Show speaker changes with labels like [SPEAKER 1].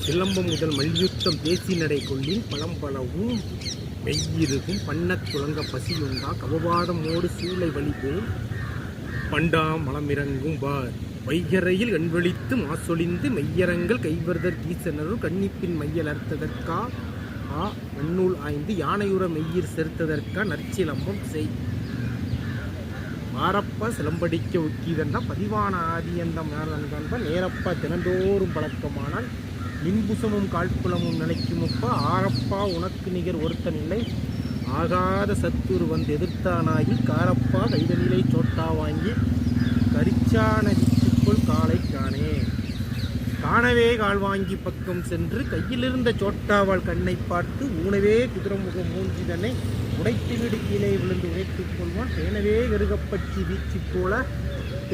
[SPEAKER 1] சிலம்பம் முதல் மல்யுத்தம் தேசி நடை கொள்ளின் பழம்பளவும் மெய்யிருகும் பண்ணத் துளங்க பசியுண்டா கவபாதமோடு சூளை வழிபோல் பண்டாம் மலமிறங்கும் வார் வைகரையில் கண்வழித்து மாசொழிந்து மெய்யரங்கள் கைவர்தற் கீசனரும் கண்ணிப்பின் மையலர்த்ததற்கா நன்னூல் ஆய்ந்து யானையுற மெய்யிர் செலுத்ததற்கா நற்சிலம்பம் செய் மாரப்பா சிலம்படிக்க உக்கீதண்டா பதிவான ஆதியந்த மேலன்ப நேரப்பா தினந்தோறும் பழக்கமானால் மின்புசமும் காழ்ப்புலமும் நினைக்குமப்பா ஆரப்பா உனக்கு நிகர் ஒருத்தனில்லை ஆகாத சத்துரு வந்து எதிர்த்தானாகி காரப்பா கைதனிலை சோட்டா வாங்கி கரிச்சானதிக்குள் காலை காணே காணவே கால் வாங்கி பக்கம் சென்று கையிலிருந்த சோட்டாவால் கண்ணை பார்த்து ஊனவே குதிரமுகம் மூஞ்சிதனை உடைத்துவிடு கீழே விழுந்து உடைத்துக் கொள்வான் பேனவே கருகப்பற்றி வீச்சு போல